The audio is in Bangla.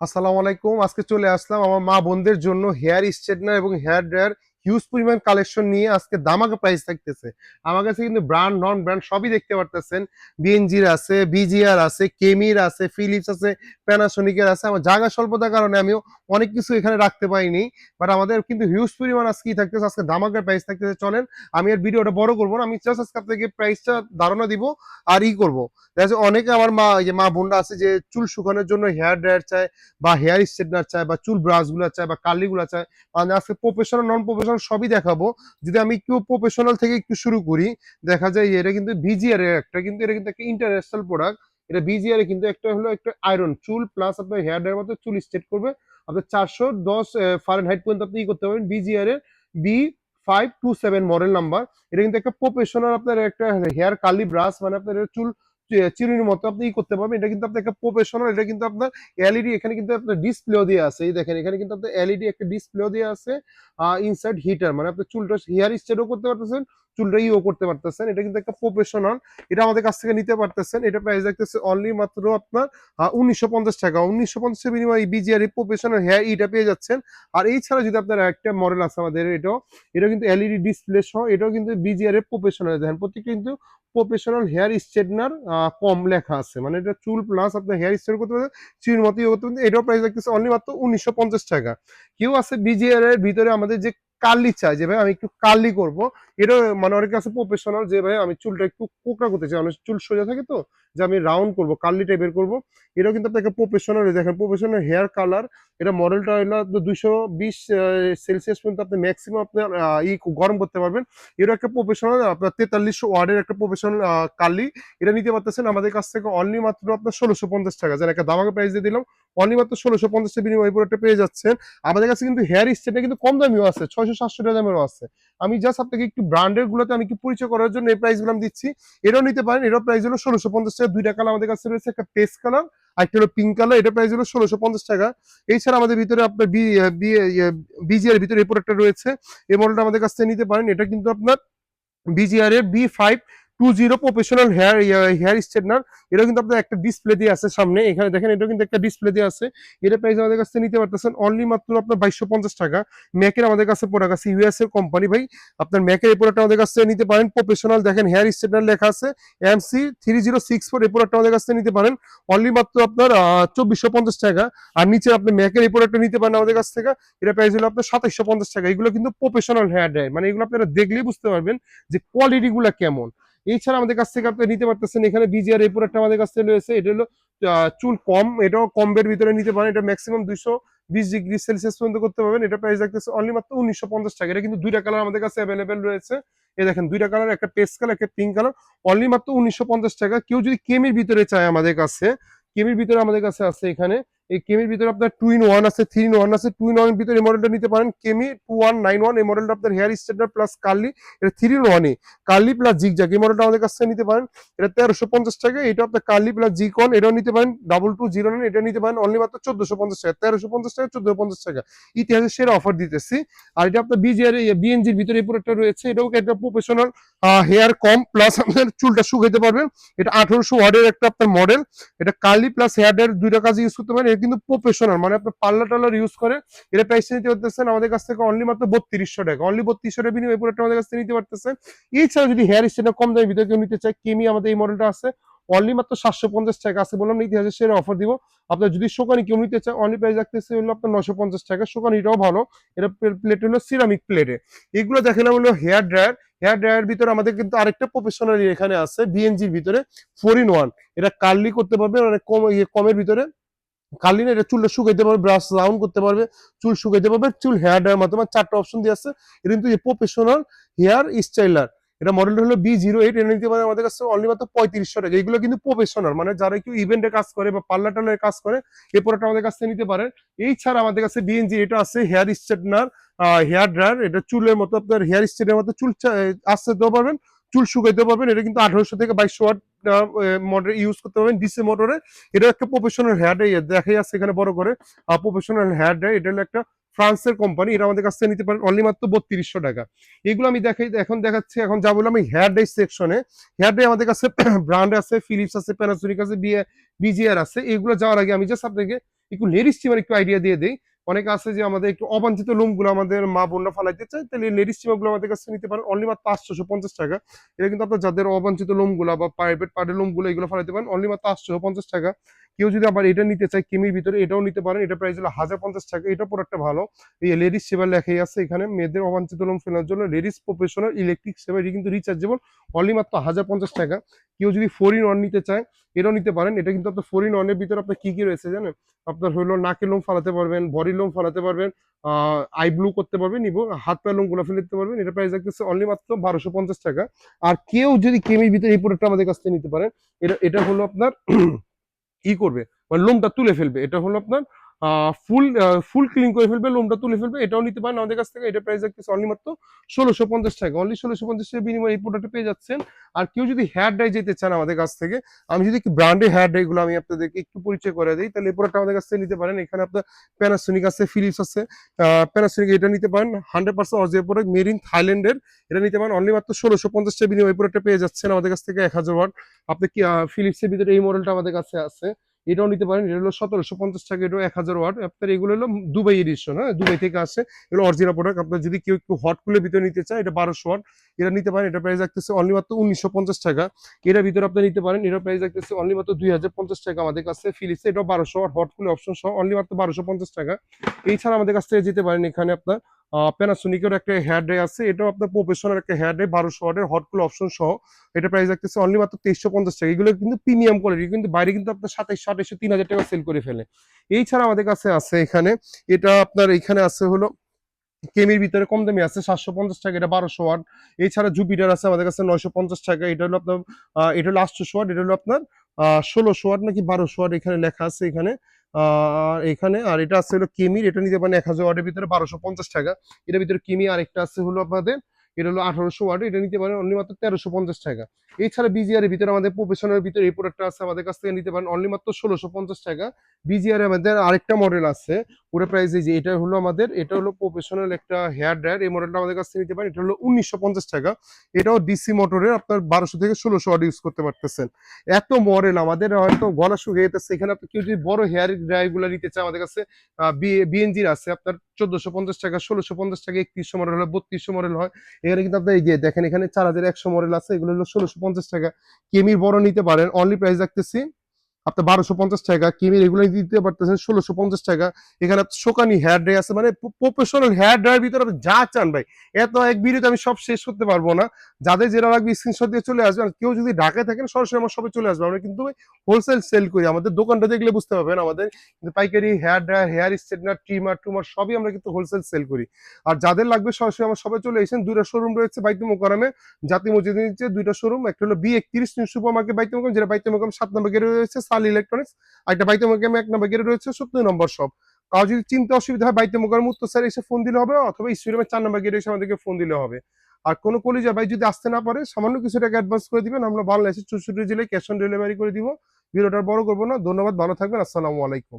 আসসালামু আলাইকুম। আজকে চলে আসলাম আমার মা বোনদের জন্য হেয়ার স্ট্রেটনার এবং হেয়ার ড্রায়ার হিউজ পরিমাণ কালেকশন নিয়ে আজকে দামাকা প্রাইস থাকতেছে। আমার কাছে কিন্তু ব্র্যান্ড নন ব্র্যান্ড সবই দেখতে পারতেছেন। বিএনজির আছে, বিজিআর আছে, কেমির আছে, ফিলিপস আছে, প্যানাসোনিকের আছে। আমার জায়গা স্বল্পতার কারণে আমিও অনেক কিছু এখানে রাখতে পারিনি। বাট আমাদের কিন্তু হিউজ পরিমাণ আজকেই থাকতেছে। আজকে দামাকা প্রাইস থাকতেছে। চলেন আমি আর ভিডিওটা বড় করব না। আমি জাস্ট আজকে আপনাকে প্রাইসটা ধারণা দিব আর করব। দেখা যাচ্ছে অনেকে আমার মা এই যে মা বোনরা আছে যে চুল শুকানোর জন্য হেয়ার ড্রায়ার চায় বা হেয়ার স্ট্রেটনার চায় বা চুল ব্রাশ গুলা চায় বা কার্লি গুলা চায়। মানে আজকে প্রফেশনাল নন প্রফেশনাল সবই দেখাবো। যদি আমি একটু প্রফেশনাল থেকে একটু শুরু করি, দেখা যায় এটা কিন্তু বিজিআর এর একটা কিন্তু এটা কিন্তু একটা ইন্টারন্যাশনাল প্রোডাক্ট। এটা বিজিআর এ কিন্তু একটা হলো একটা আয়রন চুল প্লাস আপনার হেয়ার ড্রায়ার মতো চুল স্ট্রেট করবে। আপনার 410 ফারেনহাইট পর্যন্ত আপনি করতে পারবেন। বিজিআর এর B527 মডেল নাম্বার। এটা কিন্তু একটা প্রফেশনাল আপনার একটা হেয়ার কার্লি ব্রাশ, মানে আপনার চুল চিরুনির মতো আপনি করতে পারবেন। এটা কিন্তু আপনার একটা প্রফেশনাল। এটা কিন্তু আপনার এলইডি, এখানে কিন্তু আপনার ডিসপ্লেও দিয়ে আছে। এই দেখেন এখানে কিন্তু আপনার এলইডি একটা ডিসপ্লেও দিয়ে আছে। ইনসাইড হিটার, মানে আপনি চুলটা হেয়ার স্ট্রেটও করতে পারতেছেন, চুলটা করতে পারতেছেন। এটা কিন্তু একটা প্রফেশনাল। এটা আমাদের কাছ থেকে নিতে পারতেছেন। এটা প্রাইস রাখতেছে অনলি মাত্র আপনার 1950 টাকা। 1950 বিনিময়ে বিজিআর প্রফেশনাল হেয়ার ইটা পেয়ে যাচ্ছেন। আর এই ছাড়া যদি আপনার একটা মডেল আছে আমাদের, এটা কিন্তু এলইডি ডিসপ্লে সহ, এটাও কিন্তু বিজিআর প্রফেশনাল। দেখেন প্রত্যেকটা কিন্তু প্রফেশনাল হেয়ার স্ট্রেটনার কম লেখা আছে, মানে এটা চুল প্লাস আপনার হেয়ার স্ট্রেট করতে পারবেন, চুল মতো করতে পারবেন। এটাও প্রাইস রাখতেছে অনলি মাত্র 1950 টাকা। কেউ আছে বিজিআর এর ভিতরে আমাদের যে কার্লি চাই, যে ভাই আমি একটু কার্লি করব, এটা মানে অনেকে আছে প্রফেশনাল যে ভাই আমি চুলটা একটু কোকড়া করতে চাই, অনেক চুল সোজা থাকে তো, যে আমি রাউন্ড করব, কার্লি টাইপের করব। এটাও কিন্তু আপনাকে প্রফেশনাল। দেখেন প্রফেশনাল হেয়ার কালার। এটা মডেলটা হলো 220 সেলসিয়াস পর্যন্ত আপনি ম্যাক্সিমাম আপনার গরম করতে পারবেন। এটা একটা প্রফেশনাল আপনার 4300 ওয়ার্ডের একটা প্রফেশনাল কার্লি। এটা নিতে পারতেছেন আমাদের কাছ থেকে অনলি মাত্র আপনার 1650 টাকা। যেন একটা দামাকা প্রাইস দিয়ে দিলাম। অনলি মাত্র 1650 বিনিময়ে প্রোডাক্টটা পেয়ে যাচ্ছেন। আমাদের কাছে কিন্তু হেয়ার স্ট্রেটটা কিন্তু কম দামিও আছে, 600-700 দামেরও আছে। আমি জাস্ট আপনাকে একটু ব্র্যান্ডের গুলোতে আমি একটু পরিচয় করার জন্য এই প্রাইস গুলো আমি দিচ্ছি। এটাও নিতে পারেন। এটাও প্রাইস হলো 1650 টাকা। দুইটা কালার আমাদের কাছে রয়েছে, একটা পেস্ট কালার আর একটা হলো পিঙ্ক কালার। এটা প্রাইস হলো 1650 টাকা। এছাড়া আমাদের ভিতরে আপনার বিজিআর ভিতরে এই প্রোডাক্টটা রয়েছে। এই মডেলটা আমাদের কাছ থেকে নিতে পারেন। এটা কিন্তু আপনার বিজিআর এর B520 প্রফেশনাল হেয়ার স্ট্রেটনার। এটা কিন্তু আপনার একটা ডিসপ্লে দিয়ে আছে সামনে, এখানে দেখেন এটা কিন্তু একটা ডিসপ্লে দিয়ে আছে। এটা প্রাইস আমাদের কাছে নিতে পারতেছেন অনলি মাত্র আপনার 2250 টাকা। ম্যাকের আমাদের কাছে প্রোডাক্ট আছে, ইউএস এর কোম্পানি ভাই। আপনার ম্যাকের এই প্রোডাক্ট আমাদের কাছে নিতে পারেন প্রফেশনাল। দেখেন হেয়ার স্ট্রেটনার লেখা আছে MC3064। এই প্রোডাক্ট আমাদের কাছে নিতে পারেন অনলি মাত্র আপনার 2450 টাকা। আর নিচে আপনি ম্যাকের এই প্রোডাক্টটা নিতে পারেন আমাদের কাছ থেকে। এটা প্রাইস হলো আপনার 2750 টাকা। এগুলো কিন্তু প্রফেশনাল হেয়ার ড্রায়ার, মানে এগুলো আপনারা দেখলেই বুঝতে পারবেন যে কোয়ালিটি গুলা কেমন। এছাড়া আমাদের কাছ থেকে আপনি নিতে পারতেছেন এখানে বিজিআর এই প্রোডাক্ট আমাদের কাছ থেকে রয়েছে। এটা হলো চুল কম, এটাও কম্বের ভিতরে নিতে পারেন। এটা ম্যাক্সিমাম 220 ডিগ্রি সেলসিয়াস পর্যন্ত করতে পারবেন। এটা প্রাইস রাখতেছে অনলি মাত্র 1950 টাকা। এটা কিন্তু দুইটা কালার আমাদের কাছে অ্যাভেলেবেল রয়েছে। এই দেখেন দুইটা কালার, একটা পেস্ট কালার, একটা পিঙ্ক কালার। অনলি মাত্র 1950 টাকা। কেউ যদি কেমির ভিতরে চায় আমাদের কাছে, কেমির ভিতরে আমাদের কাছে আছে এখানে। এই কেমির ভিতরে আপনার 2 in 1 আছে, 3 in 1 আছে। 2 in 1 এর ভিতরে এই মডেলটা নিতে পারেন, কেমি 2191। এই মডেলটা আপনার হেয়ার স্ট্রেটনার প্লাস কার্লি। এটা 3 in 1 কার্লি প্লাস জিগজ্যাগ। এই মডেলটা আমাদের কাছ থেকে নিতে পারেন। এটা 1350 টাকা। এটা আপনার কার্লি প্লাস জিকন, এটাও নিতে পারেন। 2209 এটা নিতে পারেন অনলি মাত্র 1450 টাকা। 1350 টাকা, 1450 টাকা। ইতিহাসের সেরা অফার দিতেছি। আর এটা আপনার বিজিআর বিএনজির ভিতরে এই প্রোডাক্টটা রয়েছে। এটাও একটা প্রফেশনাল হেয়ার কম প্লাস আপনার চুলটা শুকাইতে পারবেন। এটা 1800 ওয়ার্ডের একটা আপনার মডেল। এটা কার্লি প্লাস হেয়ার ড্রায়ার দুইটা কাজে ইউজ করতে পারেন। এটা কিন্তু প্রফেশনাল, মানে আপনার পার্লার টার্লার ইউজ করে। এটা প্রাইস নিতে পারতেছেন আমাদের কাছ থেকে অনলি মাত্র 3200 টাকা। অনলি 3200 টাকা বিনিময়ে এই প্রোডাক্ট আমাদের কাছ থেকে নিতে পারতেছেন। এছাড়া যদি হেয়ার স্টাইল কম দামের ভিতরে কেউ নিতে চায়, কেমি আমাদের এই মডেলটা আছে অনলি মাত্র 750 টাকা আছে। বললাম না ইতিহাসের সেরা অফার দিব। আপনার যদি শোকানি কেউ নিতে চায়, অনলি প্রাইস রাখতেছে হলো আপনার 950 টাকা। শোকানিটাও ভালো। এটা প্লেট হলো সিরামিক প্লেটে। এগুলো দেখালাম হলো হেয়ার ড্রায়ার। হেয়ার ড্রায়ার ভিতরে আমাদের কিন্তু আরেকটা প্রফেশনাল এখানে আছে বিএনজির ভিতরে 4 in 1। এটা কার্লি করতে পারবে অনেক কম কমের ভিতরে। কার্লি না, এটা চুলটা শুকাইতে পারবে, ব্রাশ রাউন্ড করতে পারবে, চুল শুকাইতে পারবে, চুল হেয়ার ড্রায়ার মাধ্যমে 4টা অপশন দিয়ে আছে। এটা কিন্তু প্রফেশনাল হেয়ার স্টাইলার। এটা মডেলটা হলো B08। এটা নিতে পারে আমাদের কাছে অনলি মাত্র 3500 টাকা। এগুলো কিন্তু প্রফেশনাল, মানে যারা একটু ইভেন্টে কাজ করে বা পার্লার টার্লারে কাজ করে, এই প্রোডাক্ট আমাদের কাছে নিতে পারেন। এই ছাড়া আমাদের কাছে বিএনজি এটা আছে হেয়ার স্ট্রেটনার হেয়ার ড্রায়ার। এটা চুলের মতো আপনার হেয়ার স্ট্রেটের মতো চুল আসতে দিতে পারবেন, চুল শুকাইতে পারবেন। এটা কিন্তু 1800 থেকে 2200 ওয়াট মডেল ইউজ করতে পারবেন, ডিসি মোটরে। এটা একটা প্রফেশনাল হেয়ার ড্রায়ার দেখাই আছে এখানে বড় করে, প্রফেশনাল হেয়ার ড্রায়ার। এটা হলো একটা ফ্রান্সের কোম্পানি। এটা আমাদের কাছ থেকে নিতে পারেন অনলি মাত্র 3200 টাকা। এগুলো আমি দেখাই, এখন দেখাচ্ছি। এখন যা বললাম আমি হেয়ার ড্রাই সেকশনে, হেয়ার ড্রাই আমাদের কাছে ব্র্যান্ড আছে, ফিলিপস আছে, প্যানাসোনিক আছে, বিজিআর আছে। এগুলো যাওয়ার আগে আমি জাস্ট আপনাকে একটু লেডিস স্টিমার একটু আইডিয়া দিয়ে দেই। অনেকে আছে যে আমাদের একটু অবাঞ্ছিত লোমগুলো আমাদের মা বোনরা ফালাইতে চায়, তাহলে লেডিস স্টিমার গুলো আমাদের কাছে নিতে পারেন অনলি মাত্র 850 টাকা। এটা কিন্তু আপনার যাদের অবাঞ্ছিত লোমগুলা বা প্রাইভেট পার্টের লোমগুলো এগুলো ফালাইতে পারেন অনলি মাত্র 850 টাকা। কেউ যদি আবার এটা নিতে চায় কিমির ভিতরে, এটাও নিতে পারেন। এটা প্রাইস হলো 1050 টাকা। এটা প্রোডাক্টটা ভালো। এই লেডিস সেভার লেখাই আছে এখানে, মেয়েদের অবাঞ্ছিত লোম ফেলার জন্য লেডিস প্রফেশনাল ইলেকট্রিক সেভার, এটি কিন্তু রিচার্জেবল, অনলি মাত্র 1050 টাকা। কেউ যদি 4-in-1 নিতে চায় এটাও নিতে পারেন। এটা কিন্তু আপনার 4-in-1 এর ভিতরে আপনার কি কি রয়েছে জানেন? আপনার হলো নাকের লোম ফালাতে পারবেন, বডির লোম ফালাতে পারবেন, আই ব্লু করতে পারবেন, হাত পায়ের লোম গুলা ফেলে দিতে পারবেন। এটা প্রাইস রাখতেছে অনলি মাত্র 1250 টাকা। আর কেউ যদি কেমির ভিতরে এই প্রোডাক্টটা আমাদের কাছ থেকে নিতে পারেন, এটা হলো আপনার করবে, মানে লোমটা তুলে ফেলবে। এটা হলো আপনার ফুল ফুল ক্লিন করে ফেলবে, লোমটা তুলে ফেলবে। এটাও নিতে পারেন আমাদের কাছ থেকে। এটা প্রাইস রাখতেছে অনলি মাত্র 1650 টাকা। অনলি 1650 বিনিময়ে এই প্রোডাক্টটা পেয়ে যাচ্ছেন। আর কেউ যদি হেয়ার ডাই যেতে চান আমাদের কাছ থেকে, আমি যদি একটু ব্র্যান্ডের হেয়ার ডাই গুলো আমি আপনাদেরকে একটু পরিচয় করে দিই, তাহলে এই প্রোডাক্টটা আমাদের কাছ থেকে নিতে পারেন। এখানে আপনার প্যানাসোনিক আছে, ফিলিপস আছে। প্যানাসোনিক এটা নিতে পারেন 100% অরিজিনাল প্রোডাক্ট, মেড ইন থাইল্যান্ডের। এটা নিতে পারেন অনলি মাত্র 1650 বিনিময়ে এই প্রোডাক্টটা পেয়ে যাচ্ছেন আমাদের কাছ থেকে 1000 ওয়াট। আপনি কি ফিলিপসের ভিতরে এই মডেলটা আমাদের কাছে আছে, এটাও নিতে পারেন। এটা হলো 1750 টাকা, এটাও 1000 ওয়াট। আপনার এগুলো হলো দুবাই এডিশন, হ্যাঁ, দুবাই থেকে আসে। এগুলো অরিজিনাল প্রোডাক্ট। আপনার যদি কেউ একটু হট কুলের ভিতরে নিতে চায়, এটা 1200 ওয়াট, এটা নিতে পারেন। এটা প্রাইস রাখতেছে অনলি মাত্র 1950 টাকা। এটার ভিতরে আপনি নিতে পারেন, এটার প্রাইস রাখতেছে অনলি মাত্র 2050 টাকা আমাদের কাছে। ফিলিপস এটাও 1200 ওয়াট, হট কুলের অপশন সহ অনলি মাত্র 1250 টাকা। এছাড়া আমাদের কাছ থেকে যেতে পারেন, এখানে আপনার প্যানাসোনিকের একটা হেয়ার ড্রাই আছে, এটাও আপনার প্রফেশনাল একটা হেয়ার ড্রাই 1200 ওয়াটের, হট কুল অপশন সহ। এটা প্রাইস রাখতেছে অনলি মাত্র 2350 টাকা। এগুলো কিন্তু প্রিমিয়াম কোয়ালিটি, কিন্তু বাইরে কিন্তু আপনার 2700 3000 টাকা সেল করে ফেলে। এই ছাড়া আমাদের কাছে আছে এখানে, এটা আপনার এখানে আছে হলো কেমির ভিতরে কম দামি আছে 750 টাকা, এটা 1200 ওয়াট। এছাড়া জুপিটার আছে আমাদের কাছে 950 টাকা। এটা হলো আপনার এটা হলো 800 ওয়াট। এটা হলো আপনার 1600 ওয়াট নাকি 1200 ওয়াট এখানে লেখা আছে এখানে। এখানে আর এটা আছে হলো কিমির, এটা নিতে পারেন 1000 ওয়াটের ভিতরে 1250 টাকা। এটার ভিতরে কিমি আরেকটা আছে হলো আপনাদের, এটা হলো 1800 ওয়াট, এটা নিতে পারেন অনলি মাত্র 1350 টাকা। এছাড়া বিজিআর এর ভিতরে আমাদের প্রফেশনাল ভিতরে এই প্রোডাক্টটা আছে আমাদের কাছ থেকে নিতে পারেন অনলি মাত্র 1650 টাকা। বিজিআর এর আমাদের আরেকটা মডেল আছে, পুরো প্রাইস এই যে এটা হলো আমাদের, এটা হলো প্রফেশনাল একটা হেয়ার ড্রায়ার। এই মডেলটা আমাদের কাছ থেকে নিতে পারেন, এটা হলো 1950 টাকা। এটাও ডিসি মোটরের, আপনার 1200 থেকে 1600 ওয়াট ইউজ করতে পারতেছেন। এত মডেল আমাদের, হয়তো গলা শুকিয়ে যেতেছে। এখানে আপনি কেউ যদি বড় হেয়ার ড্রায়ার গুলো নিতে চায় আমাদের কাছে বিএনজির আছে আপনার 1450 টাকা, 1650 টাকা, 3100 মডেল হয়, 3200 মডেল হয়। এখানে কিন্তু আপনার এই যে দেখেন, এখানে 4100 মডেল আছে, এগুলো হলো 1650 টাকা। কেমির বড় নিতে পারেন, অনলি প্রাইস রাখতেছি আপনার 1250 টাকা। কিমির এগুলো দিতে পারতেছেন 1650 টাকা। এখানে শোকানি হেয়ার ড্রাই আছে, মানে প্রফেশনাল হেয়ার ড্রাইয়ের ভিতরে আপনি যা চান ভাই, এত এক ভিডিওতে আমি সব শেষ করতে পারবো না। যাদের যেটা লাগবে স্ক্রিনশট দিয়ে চলে আসবেন। কেউ যদি ঢাকায় থাকেন সরাসরি আমার সবাই চলে আসবে। আমরা কিন্তু হোলসেল সেল করি, আমাদের দোকানটা দেখলে বুঝতে পারবেন। আমাদের কিন্তু পাইকারি hair dryer, hair straightener, trimmer টুমার সবই আমরা কিন্তু হোলসেল সেল করি। আর যাদের লাগবে সরাসরি আমার সবাই চলে এসেছেন। দুইটা শোরুম রয়েছে বাইতুল মোকাররমে, জাতীয় মসজিদের নিচে দুইটা শোরুম। একটা হলো B31 নিউ সুপার মার্কেট বাইতুল মোকাররম, যেটা বাইতুল মোকাররম 7 নম্বর গেটে রয়েছে, সাল ইলেকট্রনিক্স। আর একটা বাইতুল মোকাররম 1 নম্বর গেটে রয়েছে 70 নম্বর শপ। কারো যদি চিন্তা অসুবিধা হয় বাইতুল মোকাররম উত্তর সাইডে এসে ফোন দিলে হবে, অথবা স্টেডিয়ামের 4 নম্বর গেটে এসে আমাদেরকে ফোন দিলে হবে। আর কোনো কলিজা ভাই যদি আসতে না পারে, সামান্য কিছু টাকা অ্যাডভান্স করে দিবেন, আমরা বাংলাদেশের 64 জেলায় ক্যাশ অন ডেলিভারি করে দিব। ভিডিওটা বড় করবো না। ধন্যবাদ, ভালো থাকবেন, আসসালামু আলাইকুম।